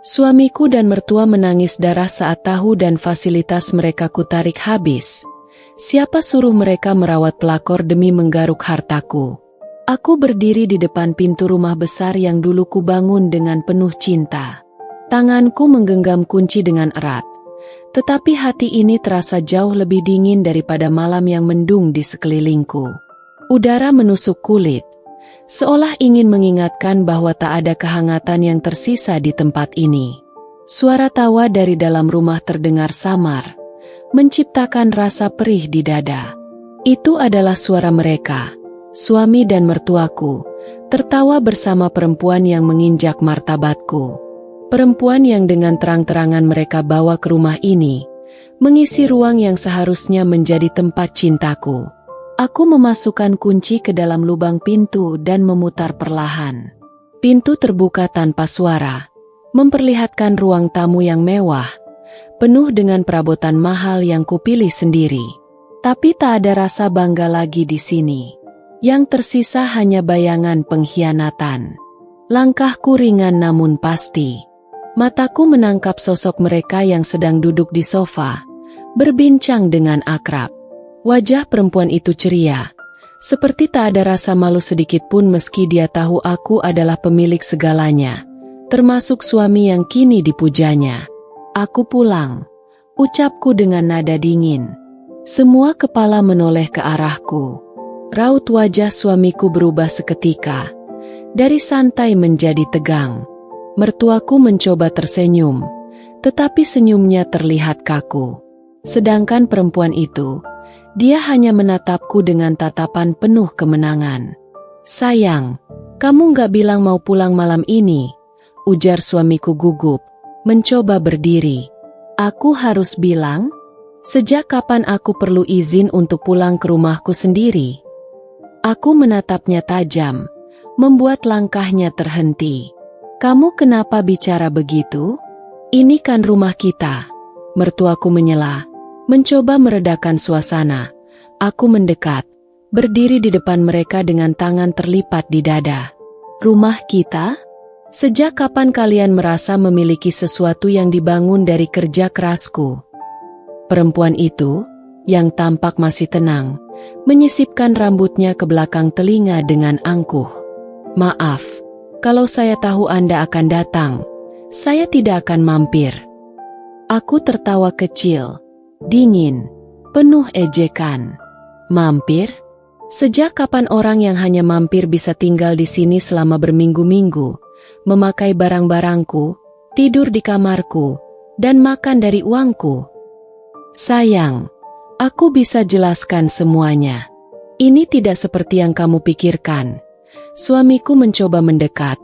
Suamiku dan mertua menangis darah saat tahu dan fasilitas mereka kutarik habis. Siapa suruh mereka merawat pelakor demi menggaruk hartaku? Aku berdiri di depan pintu rumah besar yang dulu kubangun dengan penuh cinta. Tanganku menggenggam kunci dengan erat. Tetapi hati ini terasa jauh lebih dingin daripada malam yang mendung di sekelilingku. Udara menusuk kulit, seolah ingin mengingatkan bahwa tak ada kehangatan yang tersisa di tempat ini. Suara tawa dari dalam rumah terdengar samar, menciptakan rasa perih di dada. Itu adalah suara mereka, suami dan mertuaku, tertawa bersama perempuan yang menginjak martabatku. Perempuan yang dengan terang-terangan mereka bawa ke rumah ini, mengisi ruang yang seharusnya menjadi tempat cintaku. Aku memasukkan kunci ke dalam lubang pintu dan memutar perlahan. Pintu terbuka tanpa suara, memperlihatkan ruang tamu yang mewah, penuh dengan perabotan mahal yang kupilih sendiri. Tapi tak ada rasa bangga lagi di sini. Yang tersisa hanya bayangan pengkhianatan. Langkahku ringan namun pasti. Mataku menangkap sosok mereka yang sedang duduk di sofa, berbincang dengan akrab. Wajah perempuan itu ceria, seperti tak ada rasa malu sedikit pun meski dia tahu aku adalah pemilik segalanya, termasuk suami yang kini dipujanya. Aku pulang, ucapku dengan nada dingin. Semua kepala menoleh ke arahku. Raut wajah suamiku berubah seketika, dari santai menjadi tegang. Mertuaku mencoba tersenyum, tetapi senyumnya terlihat kaku. Sedangkan perempuan itu, dia hanya menatapku dengan tatapan penuh kemenangan. "Sayang, kamu gak bilang mau pulang malam ini?" ujar suamiku gugup, mencoba berdiri. "Aku harus bilang? Sejak kapan aku perlu izin untuk pulang ke rumahku sendiri?" Aku menatapnya tajam, membuat langkahnya terhenti. "Kamu kenapa bicara begitu? Ini kan rumah kita." Mertuaku menyela, mencoba meredakan suasana. Aku mendekat, berdiri di depan mereka dengan tangan terlipat di dada. "Rumah kita? Sejak kapan kalian merasa memiliki sesuatu yang dibangun dari kerja kerasku?" Perempuan itu, yang tampak masih tenang, menyisipkan rambutnya ke belakang telinga dengan angkuh. "Maaf. Kalau saya tahu Anda akan datang, saya tidak akan mampir." Aku tertawa kecil, dingin, penuh ejekan. "Mampir? Sejak kapan orang yang hanya mampir bisa tinggal di sini selama berminggu-minggu, memakai barang-barangku, tidur di kamarku, dan makan dari uangku?" "Sayang, aku bisa jelaskan semuanya. Ini tidak seperti yang kamu pikirkan." Suamiku mencoba mendekat,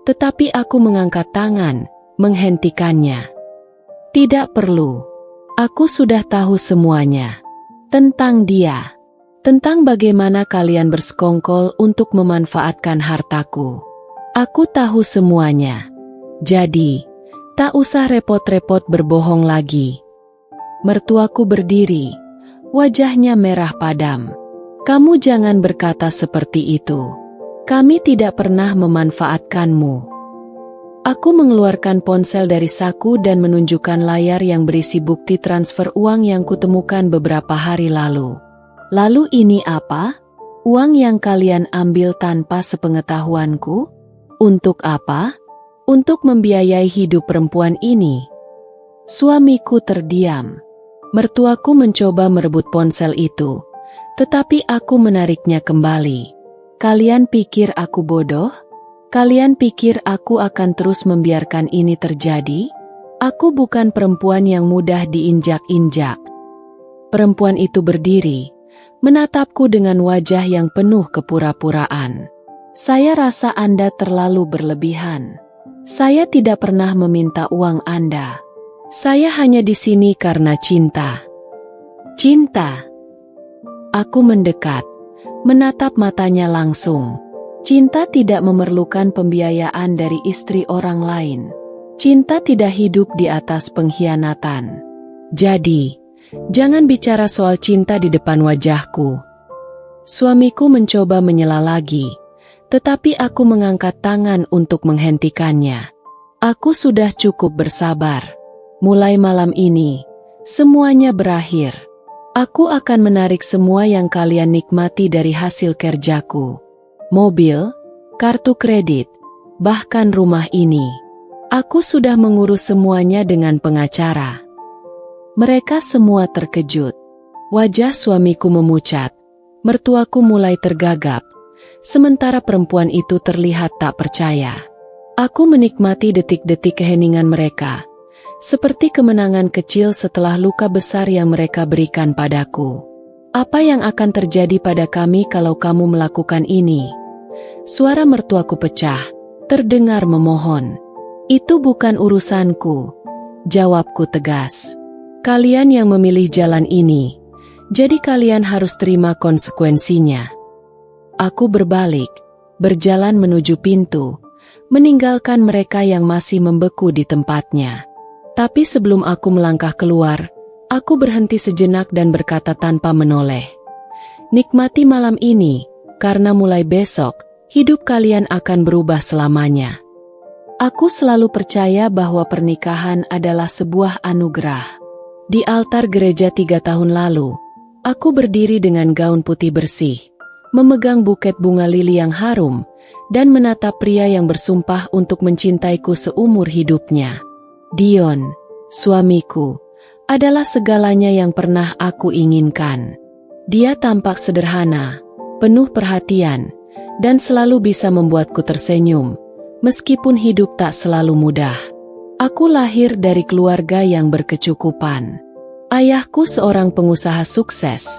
tetapi aku mengangkat tangan, menghentikannya. "Tidak perlu. Aku sudah tahu semuanya. Tentang dia. Tentang bagaimana kalian bersekongkol untuk memanfaatkan hartaku. Aku tahu semuanya. Jadi, tak usah repot-repot berbohong lagi." Mertuaku berdiri, wajahnya merah padam. "Kamu jangan berkata seperti itu. Kami tidak pernah memanfaatkanmu." Aku mengeluarkan ponsel dari saku dan menunjukkan layar yang berisi bukti transfer uang yang kutemukan beberapa hari lalu. "Lalu ini apa? Uang yang kalian ambil tanpa sepengetahuanku? Untuk apa? Untuk membiayai hidup perempuan ini?" Suamiku terdiam. Mertuaku mencoba merebut ponsel itu, tetapi aku menariknya kembali. "Kalian pikir aku bodoh? Kalian pikir aku akan terus membiarkan ini terjadi? Aku bukan perempuan yang mudah diinjak-injak." Perempuan itu berdiri, menatapku dengan wajah yang penuh kepura-puraan. "Saya rasa Anda terlalu berlebihan. Saya tidak pernah meminta uang Anda. Saya hanya di sini karena cinta." "Cinta?" Aku mendekat, menatap matanya langsung. Cinta tidak memerlukan pembiayaan dari istri orang lain. Cinta tidak hidup di atas pengkhianatan. Jadi, jangan bicara soal cinta di depan wajahku. Suamiku mencoba menyela lagi, tetapi aku mengangkat tangan untuk menghentikannya. Aku sudah cukup bersabar. Mulai malam ini, semuanya berakhir. Aku akan menarik semua yang kalian nikmati dari hasil kerjaku. Mobil, kartu kredit, bahkan rumah ini. Aku sudah mengurus semuanya dengan pengacara. Mereka semua terkejut. Wajah suamiku memucat. Mertuaku mulai tergagap. Sementara perempuan itu terlihat tak percaya. Aku menikmati detik-detik keheningan mereka, seperti kemenangan kecil setelah luka besar yang mereka berikan padaku. Apa yang akan terjadi pada kami kalau kamu melakukan ini? Suara mertuaku pecah, terdengar memohon. Itu bukan urusanku, jawabku tegas. Kalian yang memilih jalan ini, jadi kalian harus terima konsekuensinya. Aku berbalik, berjalan menuju pintu, meninggalkan mereka yang masih membeku di tempatnya. Tapi sebelum aku melangkah keluar, aku berhenti sejenak dan berkata tanpa menoleh. Nikmati malam ini, karena mulai besok, hidup kalian akan berubah selamanya. Aku selalu percaya bahwa pernikahan adalah sebuah anugerah. Di altar gereja 3 tahun lalu, aku berdiri dengan gaun putih bersih, memegang buket bunga lili yang harum, dan menatap pria yang bersumpah untuk mencintaiku seumur hidupnya. Dion, suamiku, adalah segalanya yang pernah aku inginkan. Dia tampak sederhana, penuh perhatian, dan selalu bisa membuatku tersenyum, meskipun hidup tak selalu mudah. Aku lahir dari keluarga yang berkecukupan. Ayahku seorang pengusaha sukses,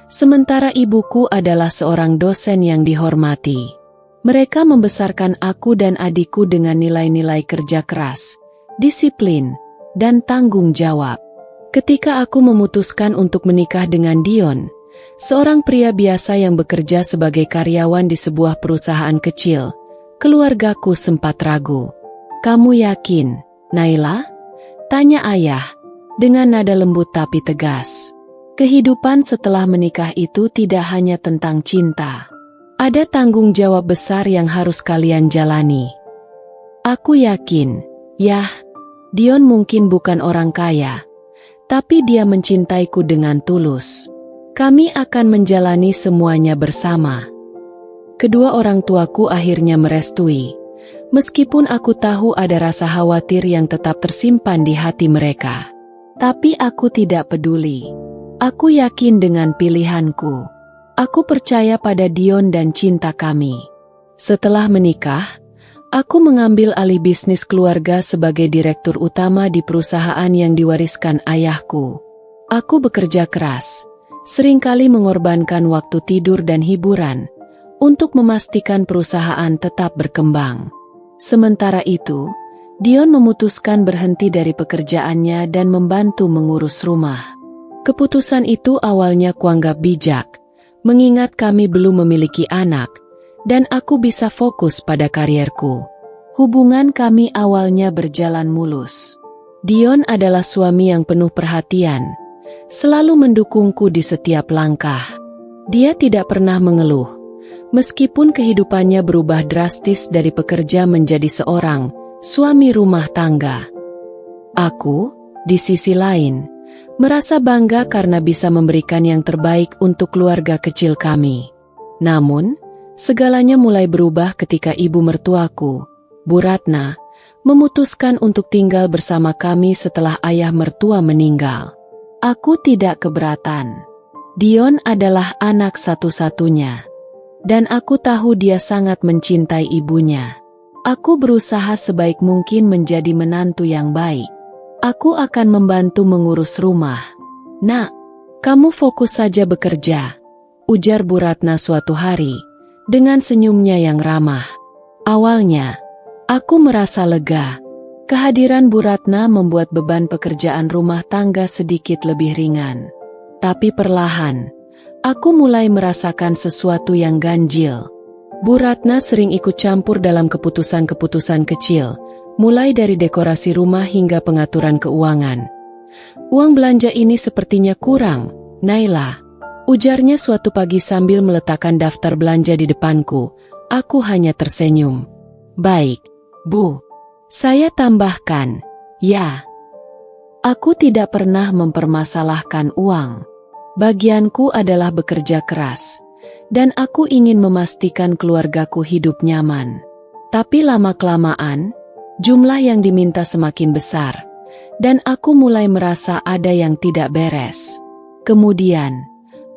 sementara ibuku adalah seorang dosen yang dihormati. Mereka membesarkan aku dan adikku dengan nilai-nilai kerja keras, disiplin, dan tanggung jawab. Ketika aku memutuskan untuk menikah dengan Dion, seorang pria biasa yang bekerja sebagai karyawan di sebuah perusahaan kecil, keluargaku sempat ragu. "Kamu yakin, Naila?" tanya ayah, dengan nada lembut tapi tegas. Kehidupan setelah menikah itu tidak hanya tentang cinta. Ada tanggung jawab besar yang harus kalian jalani. Aku yakin, yah, Dion mungkin bukan orang kaya, tapi dia mencintaiku dengan tulus. Kami akan menjalani semuanya bersama. Kedua orang tuaku akhirnya merestui, meskipun aku tahu ada rasa khawatir yang tetap tersimpan di hati mereka. Tapi aku tidak peduli. Aku yakin dengan pilihanku. Aku percaya pada Dion dan cinta kami. Setelah menikah, aku mengambil alih bisnis keluarga sebagai direktur utama di perusahaan yang diwariskan ayahku. Aku bekerja keras, seringkali mengorbankan waktu tidur dan hiburan, untuk memastikan perusahaan tetap berkembang. Sementara itu, Dion memutuskan berhenti dari pekerjaannya dan membantu mengurus rumah. Keputusan itu awalnya kuanggap bijak, mengingat kami belum memiliki anak, dan aku bisa fokus pada karierku. Hubungan kami awalnya berjalan mulus. Dion adalah suami yang penuh perhatian, selalu mendukungku di setiap langkah. Dia tidak pernah mengeluh, meskipun kehidupannya berubah drastis dari pekerja menjadi seorang suami rumah tangga. Aku, di sisi lain, merasa bangga karena bisa memberikan yang terbaik untuk keluarga kecil kami. Namun, segalanya mulai berubah ketika ibu mertuaku, Bu Ratna, memutuskan untuk tinggal bersama kami setelah ayah mertua meninggal. Aku tidak keberatan. Dion adalah anak satu-satunya, dan aku tahu dia sangat mencintai ibunya. Aku berusaha sebaik mungkin menjadi menantu yang baik. Aku akan membantu mengurus rumah. "Nak, kamu fokus saja bekerja," ujar Bu Ratna suatu hari, dengan senyumnya yang ramah. Awalnya, aku merasa lega. Kehadiran Bu Ratna membuat beban pekerjaan rumah tangga sedikit lebih ringan. Tapi perlahan, aku mulai merasakan sesuatu yang ganjil. Bu Ratna sering ikut campur dalam keputusan-keputusan kecil, mulai dari dekorasi rumah hingga pengaturan keuangan. "Uang belanja ini sepertinya kurang, Naila," ujarnya suatu pagi sambil meletakkan daftar belanja di depanku. Aku hanya tersenyum. "Baik, Bu. Saya tambahkan, ya. Aku tidak pernah mempermasalahkan uang. Bagianku adalah bekerja keras, dan aku ingin memastikan keluargaku hidup nyaman. Tapi lama-kelamaan, jumlah yang diminta semakin besar, dan aku mulai merasa ada yang tidak beres. Kemudian,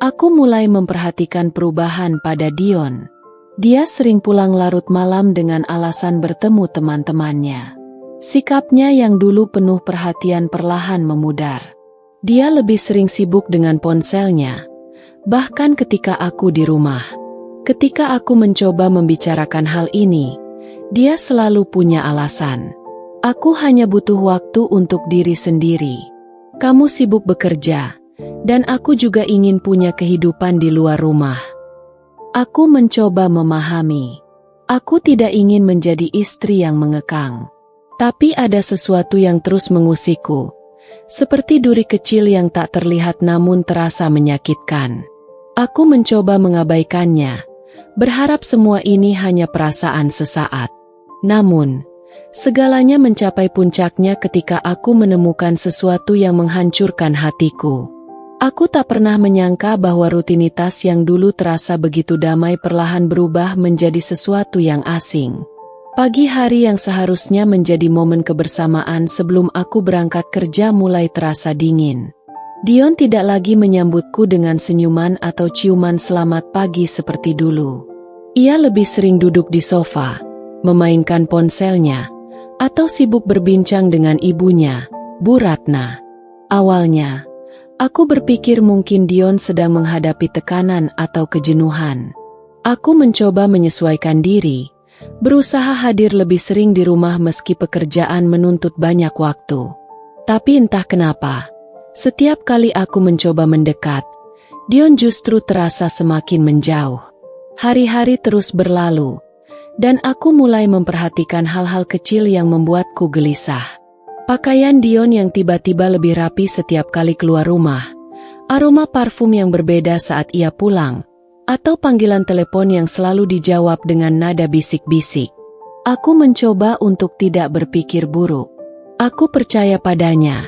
aku mulai memperhatikan perubahan pada Dion. Dia sering pulang larut malam dengan alasan bertemu teman-temannya. Sikapnya yang dulu penuh perhatian perlahan memudar. Dia lebih sering sibuk dengan ponselnya, bahkan ketika aku di rumah. Ketika aku mencoba membicarakan hal ini, dia selalu punya alasan. Aku hanya butuh waktu untuk diri sendiri. Kamu sibuk bekerja, dan aku juga ingin punya kehidupan di luar rumah. Aku mencoba memahami. Aku tidak ingin menjadi istri yang mengekang. Tapi ada sesuatu yang terus mengusikku. Seperti duri kecil yang tak terlihat namun terasa menyakitkan. Aku mencoba mengabaikannya, berharap semua ini hanya perasaan sesaat. Namun, segalanya mencapai puncaknya ketika aku menemukan sesuatu yang menghancurkan hatiku. Aku tak pernah menyangka bahwa rutinitas yang dulu terasa begitu damai perlahan berubah menjadi sesuatu yang asing. Pagi hari yang seharusnya menjadi momen kebersamaan sebelum aku berangkat kerja mulai terasa dingin. Dion tidak lagi menyambutku dengan senyuman atau ciuman selamat pagi seperti dulu. Ia lebih sering duduk di sofa, memainkan ponselnya, atau sibuk berbincang dengan ibunya, Bu Ratna. Awalnya, aku berpikir mungkin Dion sedang menghadapi tekanan atau kejenuhan. Aku mencoba menyesuaikan diri, berusaha hadir lebih sering di rumah meski pekerjaan menuntut banyak waktu. Tapi entah kenapa, setiap kali aku mencoba mendekat, Dion justru terasa semakin menjauh. Hari-hari terus berlalu, dan aku mulai memperhatikan hal-hal kecil yang membuatku gelisah. Pakaian Dion yang tiba-tiba lebih rapi setiap kali keluar rumah, aroma parfum yang berbeda saat ia pulang, atau panggilan telepon yang selalu dijawab dengan nada bisik-bisik. Aku mencoba untuk tidak berpikir buruk. Aku percaya padanya,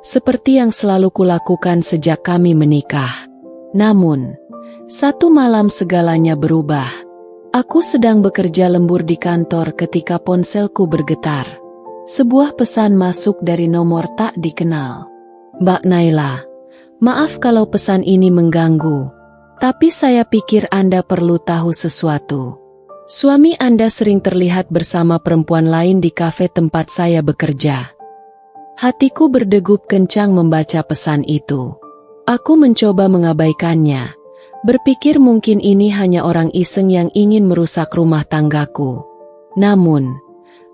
seperti yang selalu kulakukan sejak kami menikah. Namun, satu malam segalanya berubah. Aku sedang bekerja lembur di kantor ketika ponselku bergetar. Sebuah pesan masuk dari nomor tak dikenal. Mbak Naila, maaf kalau pesan ini mengganggu. Tapi saya pikir Anda perlu tahu sesuatu. Suami Anda sering terlihat bersama perempuan lain di kafe tempat saya bekerja. Hatiku berdegup kencang membaca pesan itu. Aku mencoba mengabaikannya, berpikir mungkin ini hanya orang iseng yang ingin merusak rumah tanggaku. Namun,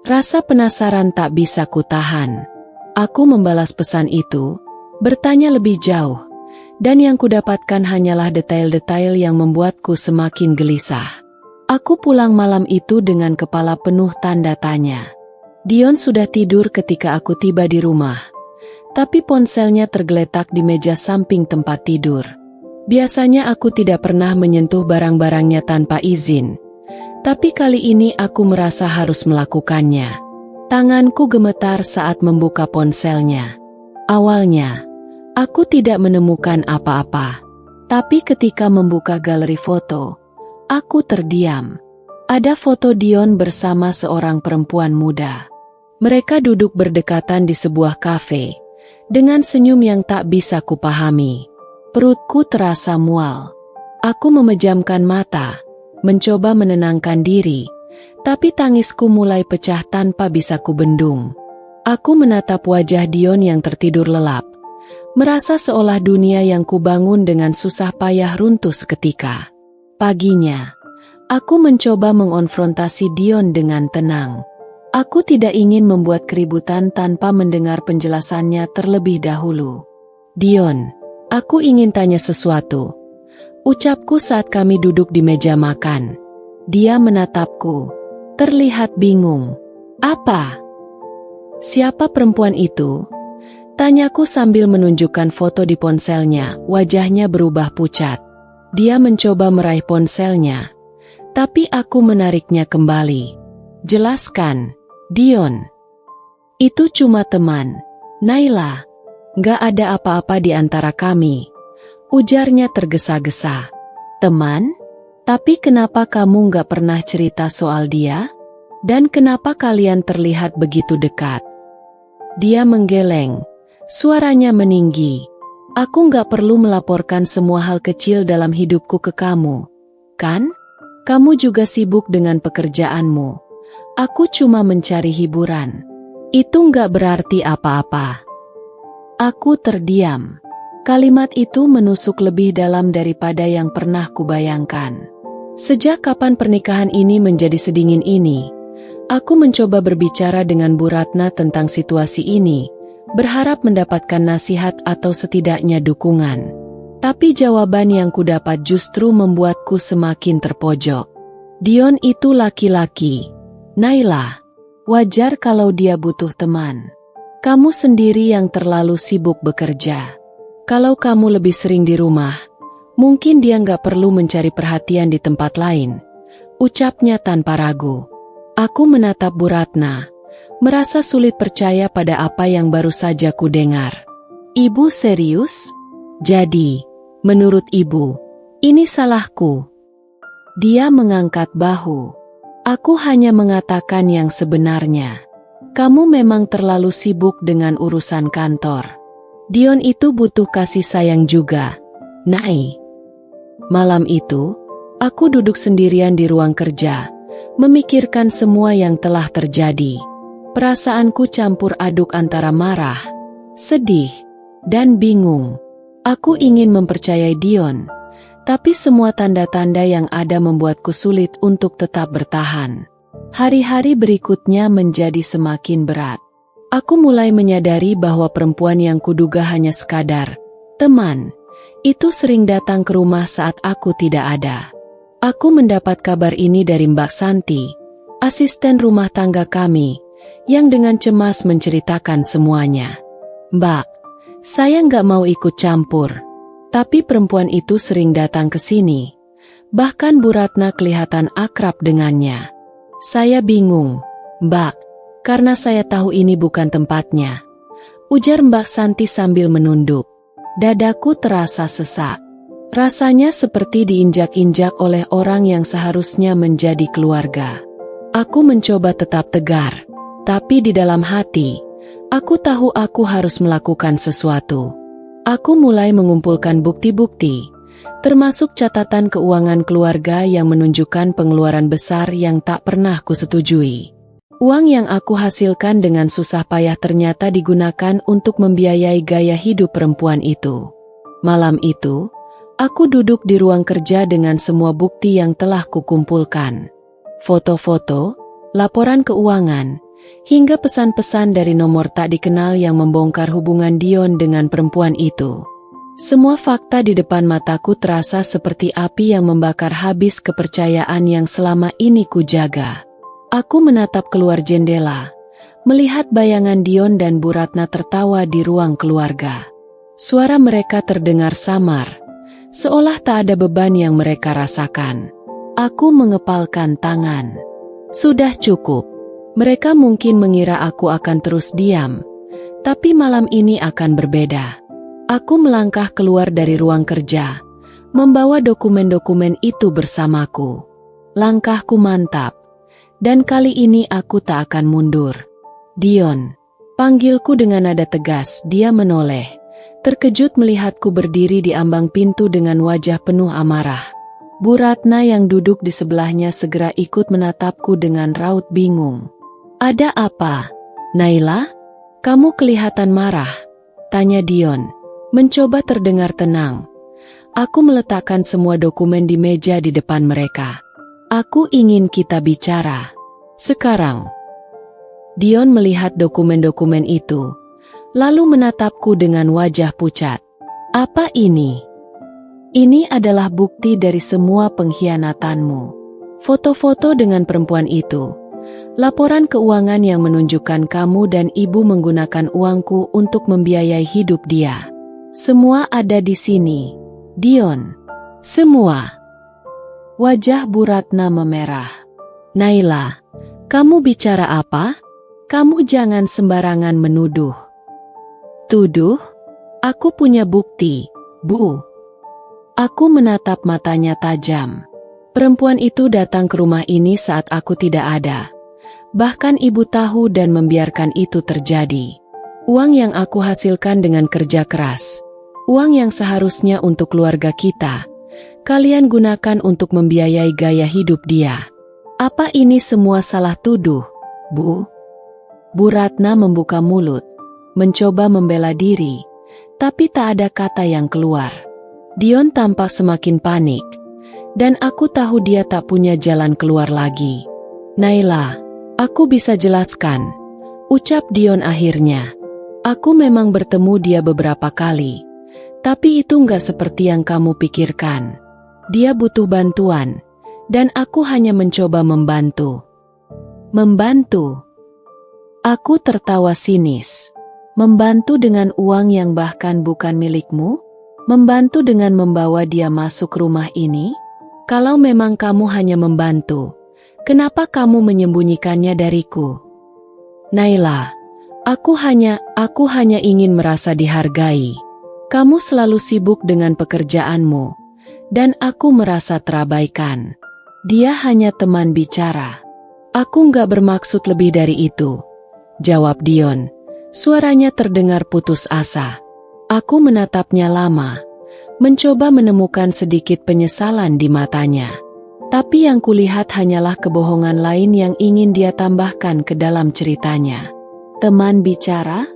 rasa penasaran tak bisa kutahan. Aku membalas pesan itu, bertanya lebih jauh. Dan yang kudapatkan hanyalah detail-detail yang membuatku semakin gelisah. Aku pulang malam itu dengan kepala penuh tanda tanya. Dion sudah tidur ketika aku tiba di rumah, tapi ponselnya tergeletak di meja samping tempat tidur. Biasanya aku tidak pernah menyentuh barang-barangnya tanpa izin, tapi kali ini aku merasa harus melakukannya. Tanganku gemetar saat membuka ponselnya. Awalnya, aku tidak menemukan apa-apa, tapi ketika membuka galeri foto, aku terdiam. Ada foto Dion bersama seorang perempuan muda. Mereka duduk berdekatan di sebuah kafe, dengan senyum yang tak bisa kupahami. Perutku terasa mual. Aku memejamkan mata, mencoba menenangkan diri, tapi tangisku mulai pecah tanpa bisa kubendung. Aku menatap wajah Dion yang tertidur lelap, merasa seolah dunia yang kubangun dengan susah payah runtuh seketika. Paginya, aku mencoba mengonfrontasi Dion dengan tenang. Aku tidak ingin membuat keributan tanpa mendengar penjelasannya terlebih dahulu. Dion, aku ingin tanya sesuatu, ucapku saat kami duduk di meja makan. Dia menatapku, terlihat bingung. Apa? Siapa perempuan itu? Tanyaku sambil menunjukkan foto di ponselnya, wajahnya berubah pucat. Dia mencoba meraih ponselnya, tapi aku menariknya kembali. Jelaskan, Dion. Itu cuma teman, Naila. Gak ada apa-apa di antara kami, ujarnya tergesa-gesa. Teman? Tapi kenapa kamu gak pernah cerita soal dia? Dan kenapa kalian terlihat begitu dekat? Dia menggeleng, suaranya meninggi. Aku gak perlu melaporkan semua hal kecil dalam hidupku ke kamu, kan? Kamu juga sibuk dengan pekerjaanmu. Aku cuma mencari hiburan. Itu gak berarti apa-apa. Aku terdiam. Kalimat itu menusuk lebih dalam daripada yang pernah kubayangkan. Sejak kapan pernikahan ini menjadi sedingin ini? Aku mencoba berbicara dengan Bu Ratna tentang situasi ini, berharap mendapatkan nasihat atau setidaknya dukungan. Tapi jawaban yang kudapat justru membuatku semakin terpojok. Dion itu laki-laki, Naila. Wajar kalau dia butuh teman. Kamu sendiri yang terlalu sibuk bekerja. Kalau kamu lebih sering di rumah, mungkin dia nggak perlu mencari perhatian di tempat lain, ucapnya tanpa ragu. Aku menatap Bu Ratna, merasa sulit percaya pada apa yang baru saja ku dengar. Ibu serius? Jadi, menurut ibu, ini salahku? Dia mengangkat bahu. Aku hanya mengatakan yang sebenarnya. Kamu memang terlalu sibuk dengan urusan kantor. Dion itu butuh kasih sayang juga, Nai. Malam itu, aku duduk sendirian di ruang kerja, memikirkan semua yang telah terjadi. Perasaanku campur aduk antara marah, sedih, dan bingung. Aku ingin mempercayai Dion, tapi semua tanda-tanda yang ada membuatku sulit untuk tetap bertahan. Hari-hari berikutnya menjadi semakin berat. Aku mulai menyadari bahwa perempuan yang kuduga hanya sekadar teman, itu sering datang ke rumah saat aku tidak ada. Aku mendapat kabar ini dari Mbak Santi, asisten rumah tangga kami, yang dengan cemas menceritakan semuanya. Mbak, saya nggak mau ikut campur, tapi perempuan itu sering datang ke sini. Bahkan Bu Ratna kelihatan akrab dengannya. Saya bingung, Mbak, karena saya tahu ini bukan tempatnya, ujar Mbak Santi sambil menunduk. Dadaku terasa sesak. Rasanya seperti diinjak-injak oleh orang yang seharusnya menjadi keluarga. Aku mencoba tetap tegar, tapi di dalam hati, aku tahu aku harus melakukan sesuatu. Aku mulai mengumpulkan bukti-bukti, termasuk catatan keuangan keluarga yang menunjukkan pengeluaran besar yang tak pernah kusetujui. Uang yang aku hasilkan dengan susah payah ternyata digunakan untuk membiayai gaya hidup perempuan itu. Malam itu, aku duduk di ruang kerja dengan semua bukti yang telah kukumpulkan. Foto-foto, laporan keuangan, hingga pesan-pesan dari nomor tak dikenal yang membongkar hubungan Dion dengan perempuan itu. Semua fakta di depan mataku terasa seperti api yang membakar habis kepercayaan yang selama ini kujaga. Aku menatap keluar jendela, melihat bayangan Dion dan Bu Ratna tertawa di ruang keluarga. Suara mereka terdengar samar, seolah tak ada beban yang mereka rasakan. Aku mengepalkan tangan. Sudah cukup. Mereka mungkin mengira aku akan terus diam, tapi malam ini akan berbeda. Aku melangkah keluar dari ruang kerja, membawa dokumen-dokumen itu bersamaku. Langkahku mantap, dan kali ini aku tak akan mundur. Dion, panggilku dengan nada tegas. Dia menoleh, terkejut melihatku berdiri di ambang pintu dengan wajah penuh amarah. Bu Ratna yang duduk di sebelahnya segera ikut menatapku dengan raut bingung. Ada apa, Naila? Kamu kelihatan marah, tanya Dion. Mencoba terdengar tenang. Aku meletakkan semua dokumen di meja di depan mereka. Aku ingin kita bicara. Sekarang. Dion melihat dokumen-dokumen itu, lalu menatapku dengan wajah pucat. Apa ini? Ini adalah bukti dari semua pengkhianatanmu. Foto-foto dengan perempuan itu. Laporan keuangan yang menunjukkan kamu dan ibu menggunakan uangku untuk membiayai hidup dia. Semua ada di sini, Dion. Semua. Wajah Bu Ratna memerah. Naila, kamu bicara apa? Kamu jangan sembarangan menuduh. Tuduh? Aku punya bukti, Bu. Aku menatap matanya tajam. Perempuan itu datang ke rumah ini saat aku tidak ada. Bahkan ibu tahu dan membiarkan itu terjadi. Uang yang aku hasilkan dengan kerja keras. Uang yang seharusnya untuk keluarga kita. Kalian gunakan untuk membiayai gaya hidup dia. Apa ini semua salah tuduh, Bu? Bu Ratna membuka mulut, mencoba membela diri, tapi tak ada kata yang keluar. Dion tampak semakin panik, dan aku tahu dia tak punya jalan keluar lagi. Naila, aku bisa jelaskan, ucap Dion akhirnya. Aku memang bertemu dia beberapa kali, tapi itu nggak seperti yang kamu pikirkan. Dia butuh bantuan, dan aku hanya mencoba membantu. Membantu? Aku tertawa sinis. Membantu dengan uang yang bahkan bukan milikmu? Membantu dengan membawa dia masuk rumah ini? Kalau memang kamu hanya membantu, kenapa kamu menyembunyikannya dariku? Naila, aku hanya ingin merasa dihargai. Kamu selalu sibuk dengan pekerjaanmu, dan aku merasa terabaikan. Dia hanya teman bicara. Aku nggak bermaksud lebih dari itu, jawab Dion. Suaranya terdengar putus asa. Aku menatapnya lama, mencoba menemukan sedikit penyesalan di matanya. Tapi yang kulihat hanyalah kebohongan lain yang ingin dia tambahkan ke dalam ceritanya. Teman bicara?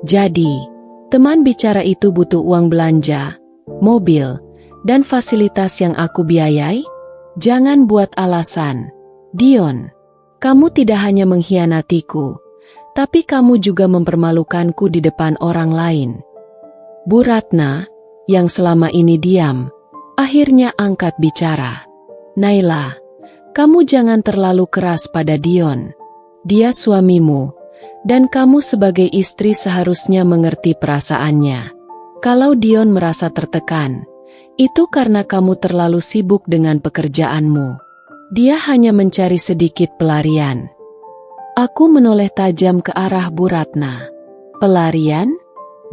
Jadi, teman bicara itu butuh uang belanja, mobil, dan fasilitas yang aku biayai? Jangan buat alasan, Dion. Kamu tidak hanya mengkhianatiku, tapi kamu juga mempermalukanku di depan orang lain. Bu Ratna, yang selama ini diam, akhirnya angkat bicara. Naila, kamu jangan terlalu keras pada Dion. Dia suamimu, dan kamu sebagai istri seharusnya mengerti perasaannya. Kalau Dion merasa tertekan, itu karena kamu terlalu sibuk dengan pekerjaanmu. Dia hanya mencari sedikit pelarian. Aku menoleh tajam ke arah Bu Ratna. Pelarian?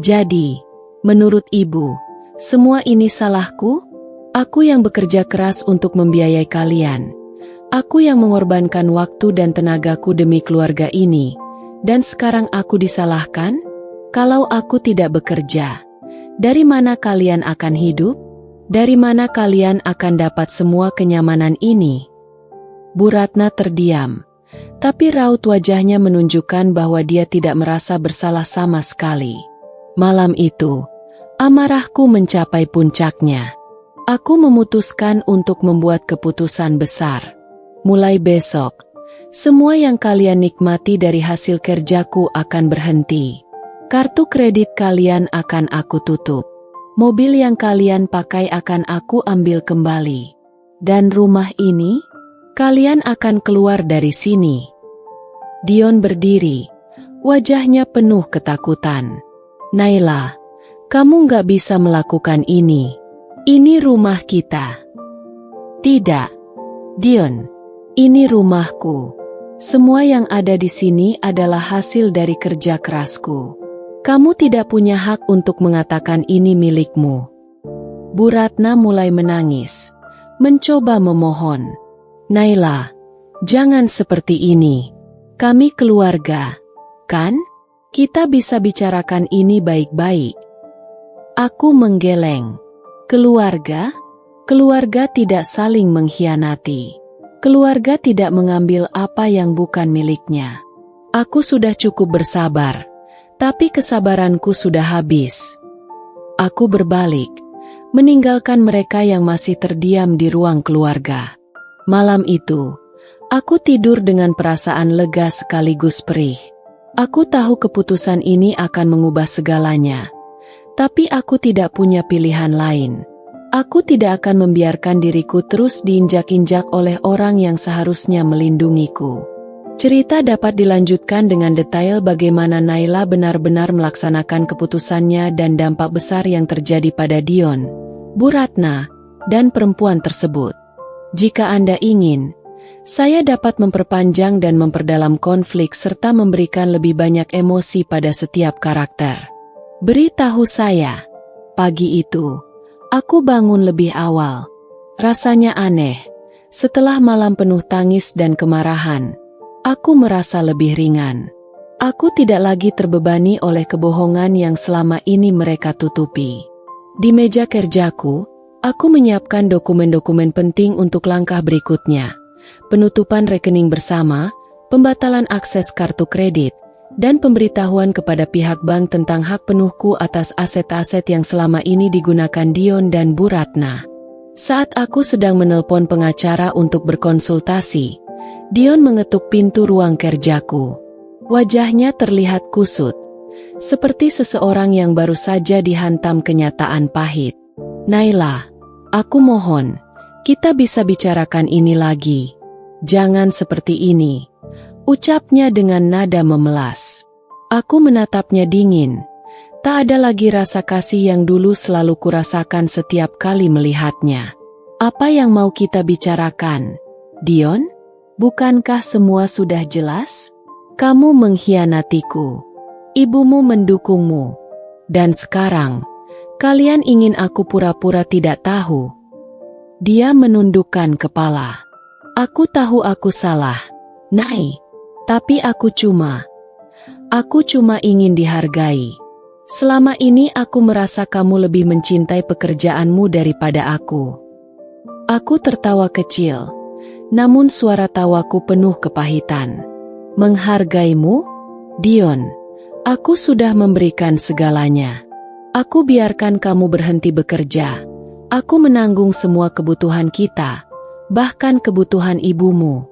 Jadi, menurut ibu, semua ini salahku? Aku yang bekerja keras untuk membiayai kalian. Aku yang mengorbankan waktu dan tenagaku demi keluarga ini. Dan sekarang aku disalahkan? Kalau aku tidak bekerja, dari mana kalian akan hidup? Dari mana kalian akan dapat semua kenyamanan ini? Bu Ratna terdiam, tapi raut wajahnya menunjukkan bahwa dia tidak merasa bersalah sama sekali. Malam itu, amarahku mencapai puncaknya. Aku memutuskan untuk membuat keputusan besar. Mulai besok, semua yang kalian nikmati dari hasil kerjaku akan berhenti. Kartu kredit kalian akan aku tutup. Mobil yang kalian pakai akan aku ambil kembali. Dan rumah ini, kalian akan keluar dari sini. Dion berdiri, wajahnya penuh ketakutan. Naila, kamu nggak bisa melakukan ini. Ini rumah kita. Tidak, Dion, ini rumahku. Semua yang ada di sini adalah hasil dari kerja kerasku. Kamu tidak punya hak untuk mengatakan ini milikmu. Bu Ratna mulai menangis, mencoba memohon. Naila, jangan seperti ini. Kami keluarga, kan? Kita bisa bicarakan ini baik-baik. Aku menggeleng. Keluarga? Keluarga tidak saling mengkhianati. Keluarga tidak mengambil apa yang bukan miliknya. Aku sudah cukup bersabar, tapi kesabaranku sudah habis. Aku berbalik, meninggalkan mereka yang masih terdiam di ruang keluarga. Malam itu, aku tidur dengan perasaan lega sekaligus perih. Aku tahu keputusan ini akan mengubah segalanya. Tapi aku tidak punya pilihan lain. Aku tidak akan membiarkan diriku terus diinjak-injak oleh orang yang seharusnya melindungiku. Cerita dapat dilanjutkan dengan detail bagaimana Naila benar-benar melaksanakan keputusannya dan dampak besar yang terjadi pada Dion, Bu Ratna, dan perempuan tersebut. Jika Anda ingin, Saya dapat memperpanjang dan memperdalam konflik serta memberikan lebih banyak emosi pada setiap karakter. Beritahu saya. Pagi itu, aku bangun lebih awal. Rasanya aneh. Setelah malam penuh tangis dan kemarahan, aku merasa lebih ringan. Aku tidak lagi terbebani oleh kebohongan yang selama ini mereka tutupi. Di meja kerjaku, aku menyiapkan dokumen-dokumen penting untuk langkah berikutnya. Penutupan rekening bersama, pembatalan akses kartu kredit, dan pemberitahuan kepada pihak bank tentang hak penuhku atas aset-aset yang selama ini digunakan Dion dan Bu Ratna. Saat aku sedang menelpon pengacara untuk berkonsultasi, Dion mengetuk pintu ruang kerjaku. Wajahnya terlihat kusut, seperti seseorang yang baru saja dihantam kenyataan pahit. Naila, aku mohon, kita bisa bicarakan ini lagi. Jangan seperti ini, ucapnya dengan nada memelas. Aku menatapnya dingin. Tak ada lagi rasa kasih yang dulu selalu kurasakan setiap kali melihatnya. Apa yang mau kita bicarakan, Dion? Bukankah semua sudah jelas? Kamu mengkhianatiku. Ibumu mendukungmu. Dan sekarang, kalian ingin aku pura-pura tidak tahu. Dia menundukkan kepala. Aku tahu aku salah, Nai. Tapi aku cuma ingin dihargai. Selama ini aku merasa kamu lebih mencintai pekerjaanmu daripada aku. Aku tertawa kecil, namun suara tawaku penuh kepahitan. Menghargaimu? Dion, aku sudah memberikan segalanya. Aku biarkan kamu berhenti bekerja. Aku menanggung semua kebutuhan kita, bahkan kebutuhan ibumu.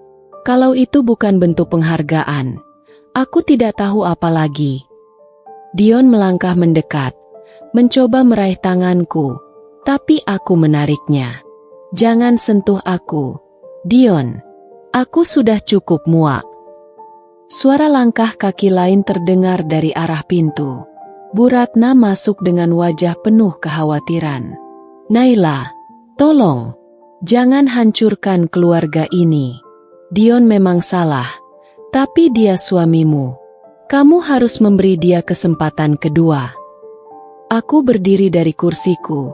Kalau itu bukan bentuk penghargaan, aku tidak tahu apa lagi. Dion melangkah mendekat, mencoba meraih tanganku, tapi aku menariknya. Jangan sentuh aku, Dion. Aku sudah cukup muak. Suara langkah kaki lain terdengar dari arah pintu. Bu Ratna masuk dengan wajah penuh kekhawatiran. Naila, tolong, jangan hancurkan keluarga ini. Dion memang salah, tapi dia suamimu. Kamu harus memberi dia kesempatan kedua. Aku berdiri dari kursiku,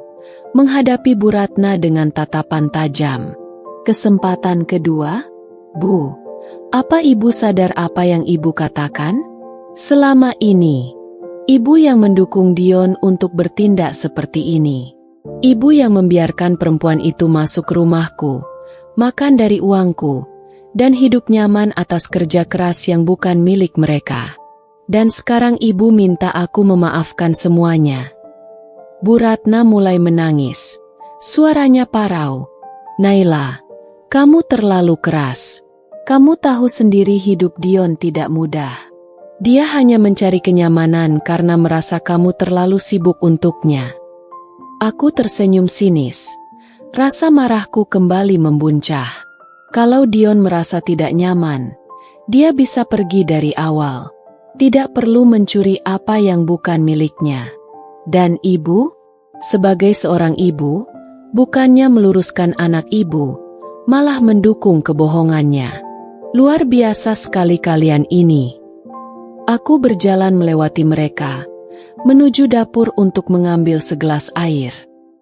menghadapi Bu Ratna dengan tatapan tajam. Kesempatan kedua? Bu, apa ibu sadar apa yang ibu katakan? Selama ini, ibu yang mendukung Dion untuk bertindak seperti ini. Ibu yang membiarkan perempuan itu masuk rumahku, makan dari uangku, dan hidup nyaman atas kerja keras yang bukan milik mereka. Dan sekarang ibu minta aku memaafkan semuanya. Bu Ratna mulai menangis. Suaranya parau. Naila, kamu terlalu keras. Kamu tahu sendiri hidup Dion tidak mudah. Dia hanya mencari kenyamanan karena merasa kamu terlalu sibuk untuknya. Aku tersenyum sinis. Rasa marahku kembali membuncah. Kalau Dion merasa tidak nyaman, dia bisa pergi dari awal. Tidak perlu mencuri apa yang bukan miliknya. Dan ibu, sebagai seorang ibu, bukannya meluruskan anak ibu, malah mendukung kebohongannya. Luar biasa sekali kalian ini. Aku berjalan melewati mereka, menuju dapur untuk mengambil segelas air.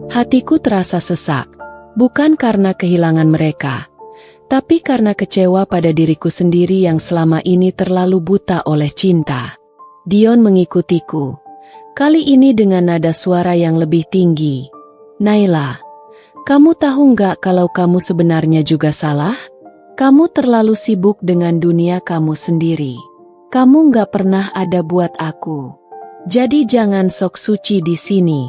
Hatiku terasa sesak, bukan karena kehilangan mereka, tapi karena kecewa pada diriku sendiri yang selama ini terlalu buta oleh cinta. Dion mengikutiku, kali ini dengan nada suara yang lebih tinggi. Naila, kamu tahu nggak kalau kamu sebenarnya juga salah? Kamu terlalu sibuk dengan dunia kamu sendiri. Kamu nggak pernah ada buat aku. Jadi jangan sok suci di sini.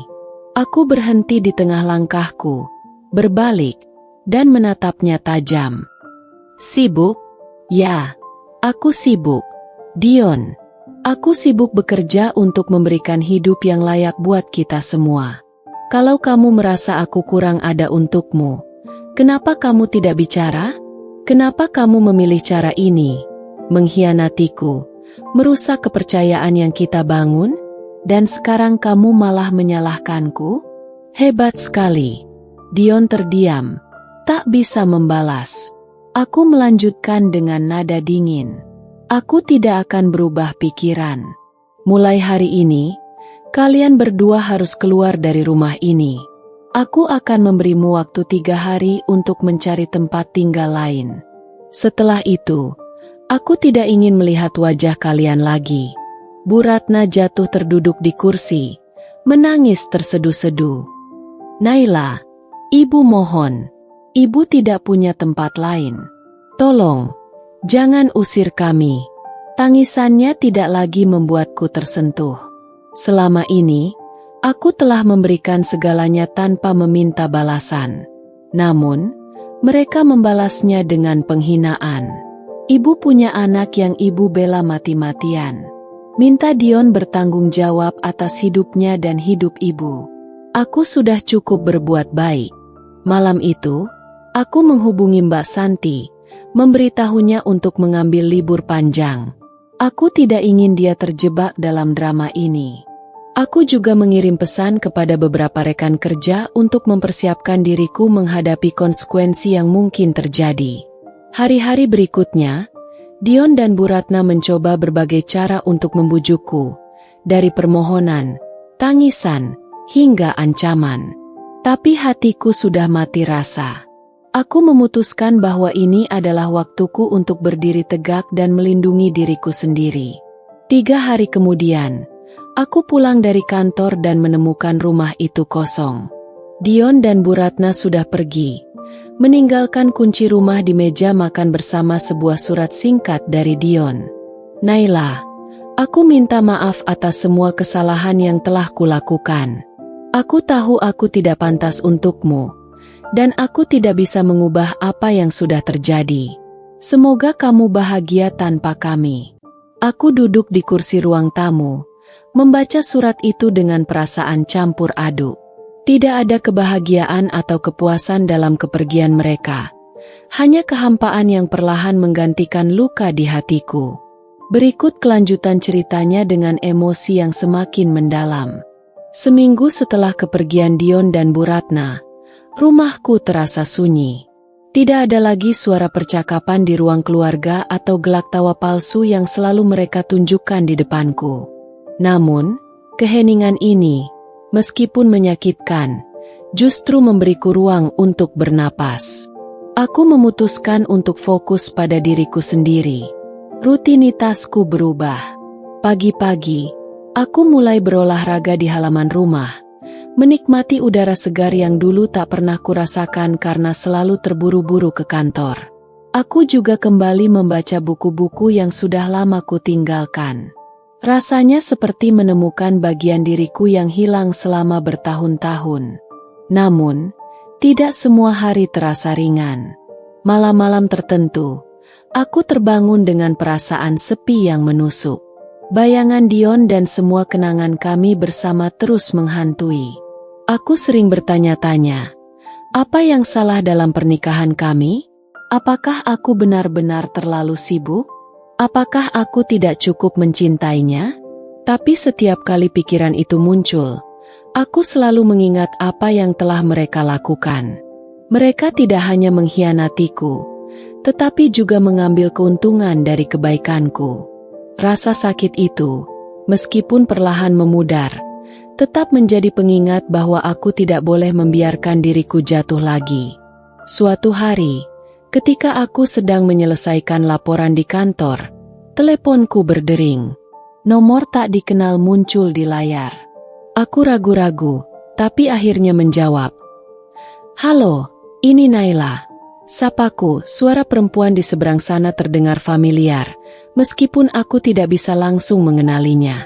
Aku berhenti di tengah langkahku, berbalik, dan menatapnya tajam. Sibuk? Ya, aku sibuk. Dion, aku sibuk bekerja untuk memberikan hidup yang layak buat kita semua. Kalau kamu merasa aku kurang ada untukmu, kenapa kamu tidak bicara? Kenapa kamu memilih cara ini? Mengkhianatiku, merusak kepercayaan yang kita bangun? Dan sekarang kamu malah menyalahkanku? Hebat sekali. Dion terdiam, tak bisa membalas. Aku melanjutkan dengan nada dingin. Aku tidak akan berubah pikiran. Mulai hari ini, kalian berdua harus keluar dari rumah ini. Aku akan memberimu waktu 3 hari untuk mencari tempat tinggal lain. Setelah itu, aku tidak ingin melihat wajah kalian lagi. Bu Ratna jatuh terduduk di kursi, menangis terseduh-seduh. Naila, ibu mohon. Ibu tidak punya tempat lain. Tolong, jangan usir kami. Tangisannya tidak lagi membuatku tersentuh. Selama ini, aku telah memberikan segalanya tanpa meminta balasan. Namun, mereka membalasnya dengan penghinaan. Ibu punya anak yang ibu bela mati-matian. Minta Dion bertanggung jawab atas hidupnya dan hidup ibu. Aku sudah cukup berbuat baik. Malam itu, aku menghubungi Mbak Santi, memberitahunya untuk mengambil libur panjang. Aku tidak ingin dia terjebak dalam drama ini. Aku juga mengirim pesan kepada beberapa rekan kerja untuk mempersiapkan diriku menghadapi konsekuensi yang mungkin terjadi. Hari-hari berikutnya, Dion dan Bu Ratna mencoba berbagai cara untuk membujukku, dari permohonan, tangisan, hingga ancaman. Tapi hatiku sudah mati rasa. Aku memutuskan bahwa ini adalah waktuku untuk berdiri tegak dan melindungi diriku sendiri. 3 hari kemudian, aku pulang dari kantor dan menemukan rumah itu kosong. Dion dan Bu Ratna sudah pergi, meninggalkan kunci rumah di meja makan bersama sebuah surat singkat dari Dion. Naila, aku minta maaf atas semua kesalahan yang telah kulakukan. Aku tahu aku tidak pantas untukmu. Dan aku tidak bisa mengubah apa yang sudah terjadi. Semoga kamu bahagia tanpa kami. Aku duduk di kursi ruang tamu, membaca surat itu dengan perasaan campur aduk. Tidak ada kebahagiaan atau kepuasan dalam kepergian mereka. Hanya kehampaan yang perlahan menggantikan luka di hatiku. Berikut kelanjutan ceritanya dengan emosi yang semakin mendalam. Seminggu setelah kepergian Dion dan Bu Ratna, rumahku terasa sunyi. Tidak ada lagi suara percakapan di ruang keluarga atau gelak tawa palsu yang selalu mereka tunjukkan di depanku. Namun, keheningan ini, meskipun menyakitkan, justru memberiku ruang untuk bernapas. Aku memutuskan untuk fokus pada diriku sendiri. Rutinitasku berubah. Pagi-pagi, aku mulai berolahraga di halaman rumah, menikmati udara segar yang dulu tak pernah kurasakan karena selalu terburu-buru ke kantor. Aku juga kembali membaca buku-buku yang sudah lama kutinggalkan. Rasanya seperti menemukan bagian diriku yang hilang selama bertahun-tahun. Namun, tidak semua hari terasa ringan. Malam-malam tertentu, aku terbangun dengan perasaan sepi yang menusuk. Bayangan Dion dan semua kenangan kami bersama terus menghantui. Aku sering bertanya-tanya, apa yang salah dalam pernikahan kami? Apakah aku benar-benar terlalu sibuk? Apakah aku tidak cukup mencintainya? Tapi setiap kali pikiran itu muncul, aku selalu mengingat apa yang telah mereka lakukan. Mereka tidak hanya mengkhianatiku, tetapi juga mengambil keuntungan dari kebaikanku. Rasa sakit itu, meskipun perlahan memudar, tetap menjadi pengingat bahwa aku tidak boleh membiarkan diriku jatuh lagi. Suatu hari, ketika aku sedang menyelesaikan laporan di kantor, teleponku berdering. Nomor tak dikenal muncul di layar. Aku ragu-ragu, tapi akhirnya menjawab. "Halo, ini Naila." Sapaku, suara perempuan di seberang sana terdengar familiar, meskipun aku tidak bisa langsung mengenalinya.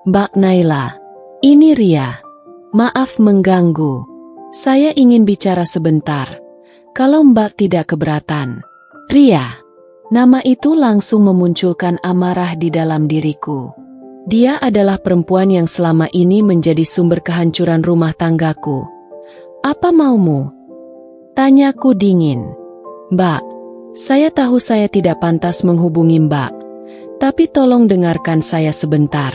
"Mbak Naila, ini Ria. Maaf mengganggu. Saya ingin bicara sebentar. Kalau Mbak tidak keberatan." Ria. Nama itu langsung memunculkan amarah di dalam diriku. Dia adalah perempuan yang selama ini menjadi sumber kehancuran rumah tanggaku. "Apa maumu?" Tanyaku dingin. "Mbak, saya tahu saya tidak pantas menghubungi Mbak, tapi tolong dengarkan saya sebentar.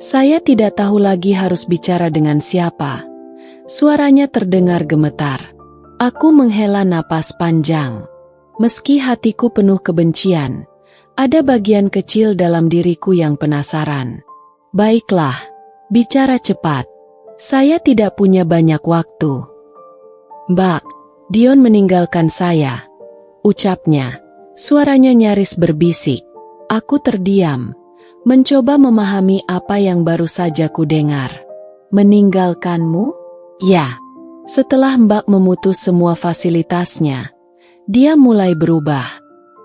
Saya tidak tahu lagi harus bicara dengan siapa." Suaranya terdengar gemetar. Aku menghela napas panjang. Meski hatiku penuh kebencian, ada bagian kecil dalam diriku yang penasaran. Baiklah, bicara cepat. Saya tidak punya banyak waktu. Mbak, Dion meninggalkan saya, ucapnya. Suaranya nyaris berbisik. Aku terdiam, mencoba memahami apa yang baru saja kudengar. Meninggalkanmu? Ya. Setelah Mbak memutus semua fasilitasnya, dia mulai berubah.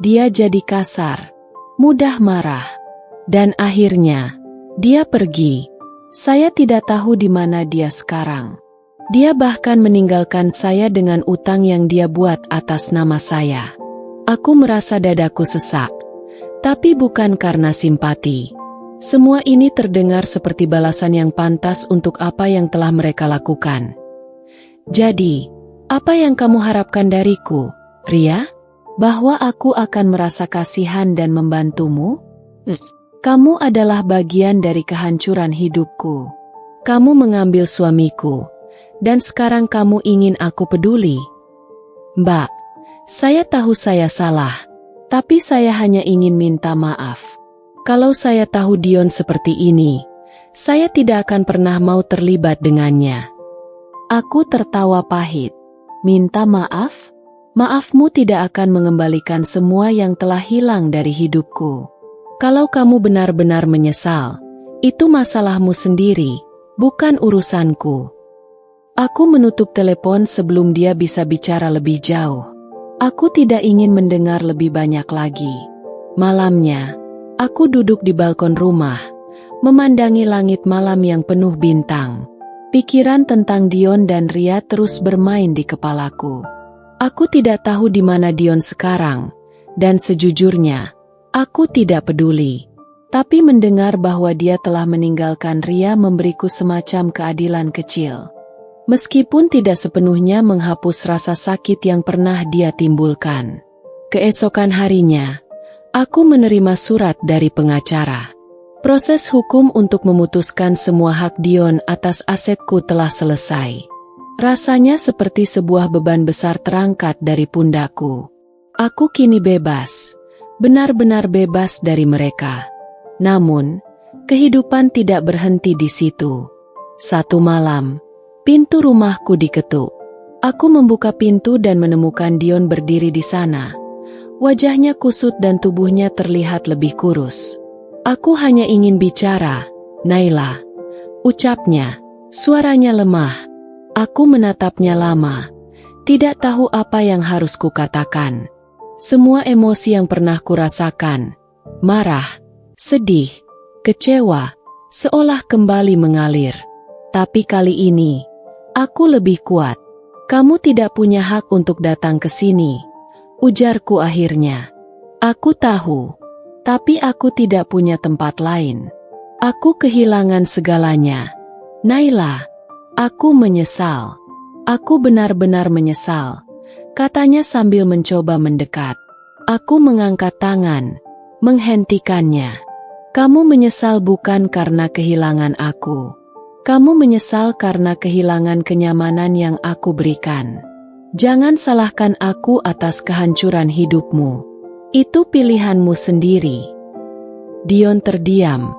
Dia jadi kasar, mudah marah, dan akhirnya dia pergi. Saya tidak tahu di mana dia sekarang. Dia bahkan meninggalkan saya dengan utang yang dia buat atas nama saya. Aku merasa dadaku sesak, tapi bukan karena simpati. Semua ini terdengar seperti balasan yang pantas untuk apa yang telah mereka lakukan. Jadi, apa yang kamu harapkan dariku, Ria? Bahwa aku akan merasa kasihan dan membantumu? Kamu adalah bagian dari kehancuran hidupku. Kamu mengambil suamiku, dan sekarang kamu ingin aku peduli? Mbak, saya tahu saya salah, tapi saya hanya ingin minta maaf. Kalau saya tahu Dion seperti ini, saya tidak akan pernah mau terlibat dengannya. Aku tertawa pahit. Minta maaf? Maafmu tidak akan mengembalikan semua yang telah hilang dari hidupku. Kalau kamu benar-benar menyesal, itu masalahmu sendiri, bukan urusanku. Aku menutup telepon sebelum dia bisa bicara lebih jauh. Aku tidak ingin mendengar lebih banyak lagi. Malamnya, aku duduk di balkon rumah, memandangi langit malam yang penuh bintang. Pikiran tentang Dion dan Ria terus bermain di kepalaku. Aku tidak tahu di mana Dion sekarang, dan sejujurnya, aku tidak peduli. Tapi mendengar bahwa dia telah meninggalkan Ria memberiku semacam keadilan kecil. Meskipun tidak sepenuhnya menghapus rasa sakit yang pernah dia timbulkan. Keesokan harinya, aku menerima surat dari pengacara. Proses hukum untuk memutuskan semua hak Dion atas asetku telah selesai. Rasanya seperti sebuah beban besar terangkat dari pundakku. Aku kini bebas, benar-benar bebas dari mereka. Namun, kehidupan tidak berhenti di situ. Satu malam, pintu rumahku diketuk. Aku membuka pintu dan menemukan Dion berdiri di sana. Wajahnya kusut dan tubuhnya terlihat lebih kurus. Aku hanya ingin bicara, Naila, ucapnya, suaranya lemah. Aku menatapnya lama, tidak tahu apa yang harus kukatakan. Semua emosi yang pernah kurasakan, marah, sedih, kecewa, seolah kembali mengalir. Tapi kali ini, aku lebih kuat. Kamu tidak punya hak untuk datang ke sini, ujarku akhirnya. Aku tahu, tapi aku tidak punya tempat lain. Aku kehilangan segalanya. Naila, aku menyesal. Aku benar-benar menyesal, katanya sambil mencoba mendekat. Aku mengangkat tangan, menghentikannya. Kamu menyesal bukan karena kehilangan aku. Kamu menyesal karena kehilangan kenyamanan yang aku berikan. Jangan salahkan aku atas kehancuran hidupmu. Itu pilihanmu sendiri. Dion terdiam,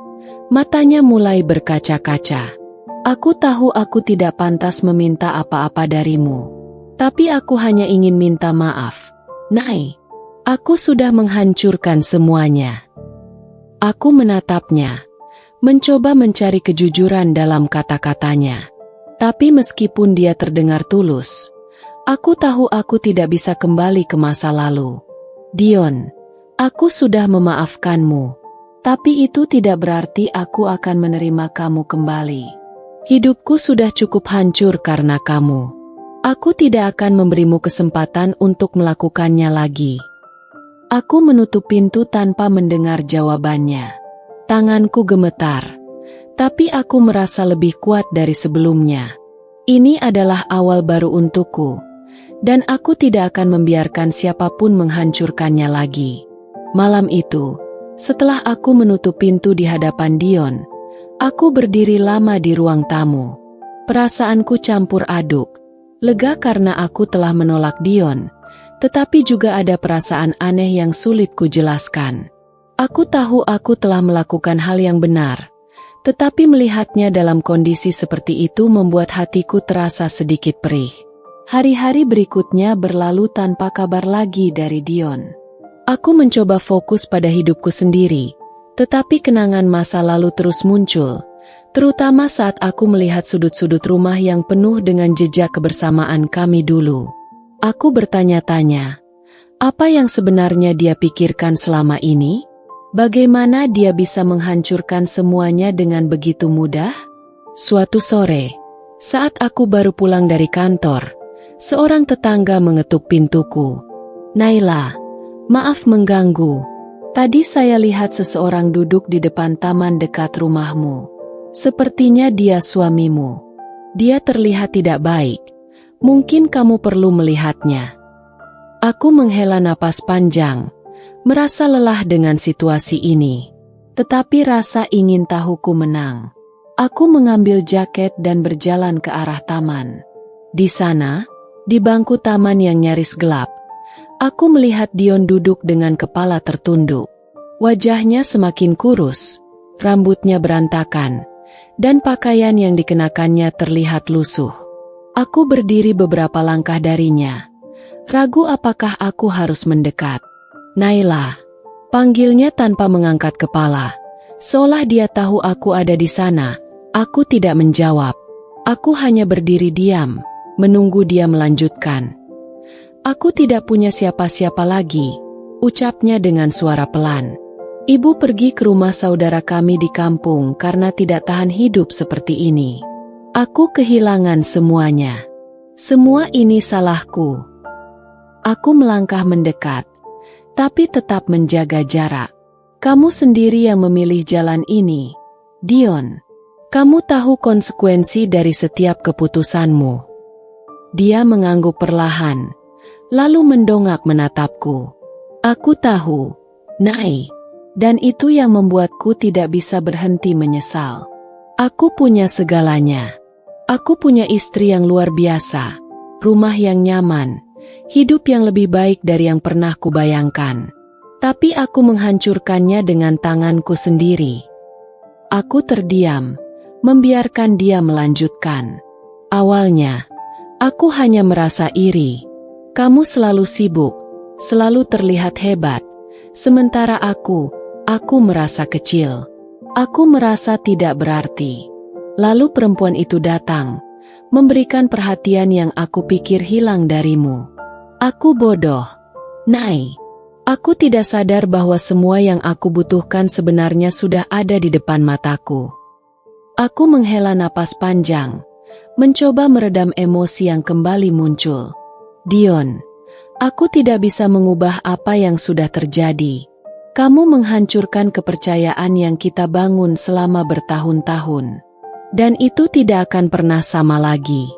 matanya mulai berkaca-kaca. Aku tahu aku tidak pantas meminta apa-apa darimu. Tapi aku hanya ingin minta maaf. Nay, aku sudah menghancurkan semuanya. Aku menatapnya, mencoba mencari kejujuran dalam kata-katanya. Tapi meskipun dia terdengar tulus, aku tahu aku tidak bisa kembali ke masa lalu. Dion, aku sudah memaafkanmu. Tapi itu tidak berarti aku akan menerima kamu kembali. Hidupku sudah cukup hancur karena kamu. Aku tidak akan memberimu kesempatan untuk melakukannya lagi. Aku menutup pintu tanpa mendengar jawabannya. Tanganku gemetar, tapi aku merasa lebih kuat dari sebelumnya. Ini adalah awal baru untukku, dan aku tidak akan membiarkan siapapun menghancurkannya lagi. Malam itu, setelah aku menutup pintu di hadapan Dion, aku berdiri lama di ruang tamu. Perasaanku campur aduk, lega karena aku telah menolak Dion, tetapi juga ada perasaan aneh yang sulit kujelaskan. Aku tahu aku telah melakukan hal yang benar, tetapi melihatnya dalam kondisi seperti itu membuat hatiku terasa sedikit perih. Hari-hari berikutnya berlalu tanpa kabar lagi dari Dion. Aku mencoba fokus pada hidupku sendiri, tetapi kenangan masa lalu terus muncul, terutama saat aku melihat sudut-sudut rumah yang penuh dengan jejak kebersamaan kami dulu. Aku bertanya-tanya, apa yang sebenarnya dia pikirkan selama ini? Bagaimana dia bisa menghancurkan semuanya dengan begitu mudah? Suatu sore, saat aku baru pulang dari kantor, seorang tetangga mengetuk pintuku. "Naila, maaf mengganggu. Tadi saya lihat seseorang duduk di depan taman dekat rumahmu. Sepertinya dia suamimu. Dia terlihat tidak baik. Mungkin kamu perlu melihatnya." Aku menghela napas panjang, merasa lelah dengan situasi ini. Tetapi rasa ingin tahuku menang. Aku mengambil jaket dan berjalan ke arah taman. Di sana, di bangku taman yang nyaris gelap, aku melihat Dion duduk dengan kepala tertunduk. Wajahnya semakin kurus, rambutnya berantakan, dan pakaian yang dikenakannya terlihat lusuh. Aku berdiri beberapa langkah darinya, ragu apakah aku harus mendekat. "Naila," panggilnya tanpa mengangkat kepala, seolah dia tahu aku ada di sana. Aku tidak menjawab. Aku hanya berdiri diam, menunggu dia melanjutkan. "Aku tidak punya siapa-siapa lagi," ucapnya dengan suara pelan. "Ibu pergi ke rumah saudara kami di kampung karena tidak tahan hidup seperti ini. Aku kehilangan semuanya. Semua ini salahku." Aku melangkah mendekat, tapi tetap menjaga jarak. "Kamu sendiri yang memilih jalan ini, Dion. Kamu tahu konsekuensi dari setiap keputusanmu." Dia mengangguk perlahan, lalu mendongak menatapku. "Aku tahu, Nai. Dan itu yang membuatku tidak bisa berhenti menyesal. Aku punya segalanya. Aku punya istri yang luar biasa, rumah yang nyaman, hidup yang lebih baik dari yang pernah kubayangkan. Tapi aku menghancurkannya dengan tanganku sendiri." Aku terdiam, membiarkan dia melanjutkan. "Awalnya, aku hanya merasa iri. Kamu selalu sibuk, selalu terlihat hebat. Sementara aku merasa kecil. Aku merasa tidak berarti. Lalu perempuan itu datang, memberikan perhatian yang aku pikir hilang darimu. Aku bodoh, Nai. Aku tidak sadar bahwa semua yang aku butuhkan sebenarnya sudah ada di depan mataku." Aku menghela napas panjang, mencoba meredam emosi yang kembali muncul. "Dion, aku tidak bisa mengubah apa yang sudah terjadi. Kamu menghancurkan kepercayaan yang kita bangun selama bertahun-tahun. Dan itu tidak akan pernah sama lagi."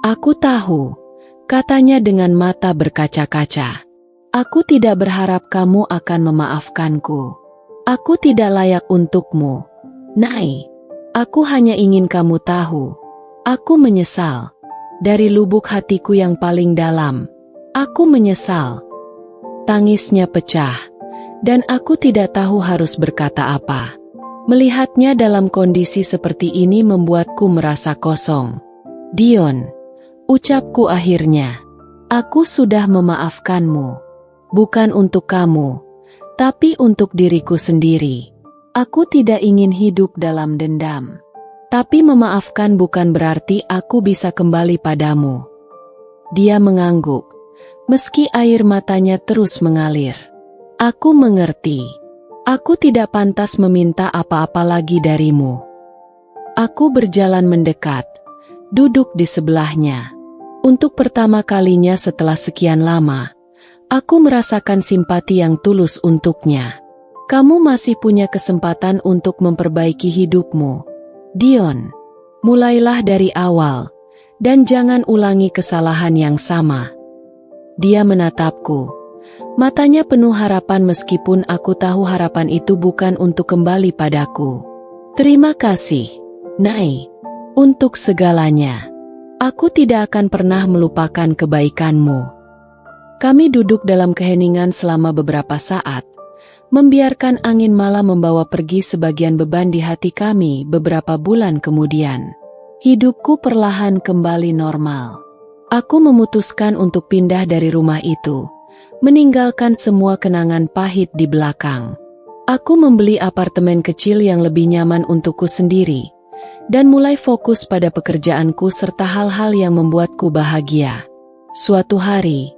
"Aku tahu," katanya dengan mata berkaca-kaca. "Aku tidak berharap kamu akan memaafkanku. Aku tidak layak untukmu, Nai. Aku hanya ingin kamu tahu, aku menyesal. Dari lubuk hatiku yang paling dalam, aku menyesal." Tangisnya pecah, dan aku tidak tahu harus berkata apa. Melihatnya dalam kondisi seperti ini membuatku merasa kosong. "Dion," ucapku akhirnya, "aku sudah memaafkanmu. Bukan untuk kamu, tapi untuk diriku sendiri. Aku tidak ingin hidup dalam dendam. Tapi memaafkan bukan berarti aku bisa kembali padamu." Dia mengangguk, meski air matanya terus mengalir. "Aku mengerti. Aku tidak pantas meminta apa-apa lagi darimu." Aku berjalan mendekat, duduk di sebelahnya. Untuk pertama kalinya setelah sekian lama, aku merasakan simpati yang tulus untuknya. "Kamu masih punya kesempatan untuk memperbaiki hidupmu, Dion. Mulailah dari awal, dan jangan ulangi kesalahan yang sama." Dia menatapku. Matanya penuh harapan meskipun aku tahu harapan itu bukan untuk kembali padaku. "Terima kasih, Nai, untuk segalanya. Aku tidak akan pernah melupakan kebaikanmu." Kami duduk dalam keheningan selama beberapa saat, membiarkan angin malam membawa pergi sebagian beban di hati kami. Beberapa bulan kemudian, hidupku perlahan kembali normal. Aku memutuskan untuk pindah dari rumah itu, meninggalkan semua kenangan pahit di belakang. Aku membeli apartemen kecil yang lebih nyaman untukku sendiri, dan mulai fokus pada pekerjaanku serta hal-hal yang membuatku bahagia. Suatu hari,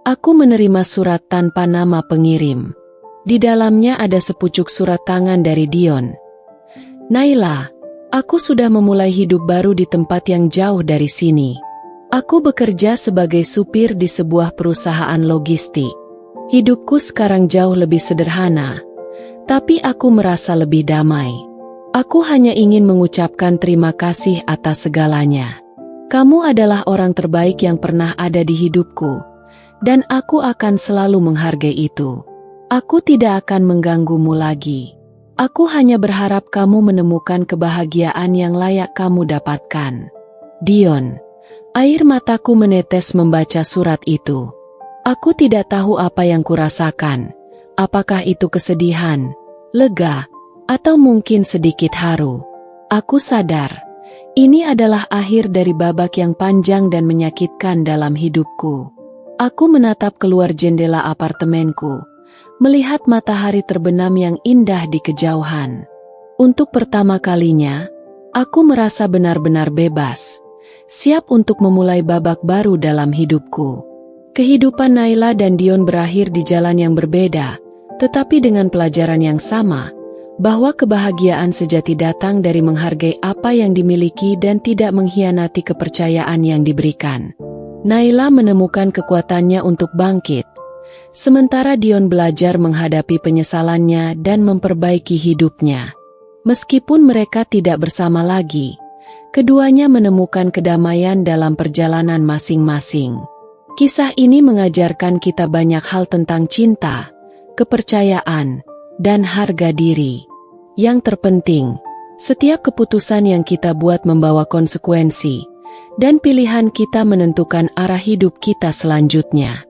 aku menerima surat tanpa nama pengirim. Di dalamnya ada sepucuk surat tangan dari Dion. "Naila, aku sudah memulai hidup baru di tempat yang jauh dari sini. Aku bekerja sebagai supir di sebuah perusahaan logistik. Hidupku sekarang jauh lebih sederhana, tapi aku merasa lebih damai. Aku hanya ingin mengucapkan terima kasih atas segalanya. Kamu adalah orang terbaik yang pernah ada di hidupku, dan aku akan selalu menghargai itu. Aku tidak akan mengganggumu lagi. Aku hanya berharap kamu menemukan kebahagiaan yang layak kamu dapatkan. Dion." Air mataku menetes membaca surat itu. Aku tidak tahu apa yang kurasakan. Apakah itu kesedihan, lega, atau mungkin sedikit haru? Aku sadar, ini adalah akhir dari babak yang panjang dan menyakitkan dalam hidupku. Aku menatap keluar jendela apartemenku, melihat matahari terbenam yang indah di kejauhan. Untuk pertama kalinya, aku merasa benar-benar bebas, siap untuk memulai babak baru dalam hidupku. Kehidupan Naila dan Dion berakhir di jalan yang berbeda, tetapi dengan pelajaran yang sama, bahwa kebahagiaan sejati datang dari menghargai apa yang dimiliki dan tidak mengkhianati kepercayaan yang diberikan. Naila menemukan kekuatannya untuk bangkit, sementara Dion belajar menghadapi penyesalannya dan memperbaiki hidupnya. Meskipun mereka tidak bersama lagi, keduanya menemukan kedamaian dalam perjalanan masing-masing. Kisah ini mengajarkan kita banyak hal tentang cinta, kepercayaan, dan harga diri. Yang terpenting, setiap keputusan yang kita buat membawa konsekuensi, dan pilihan kita menentukan arah hidup kita selanjutnya.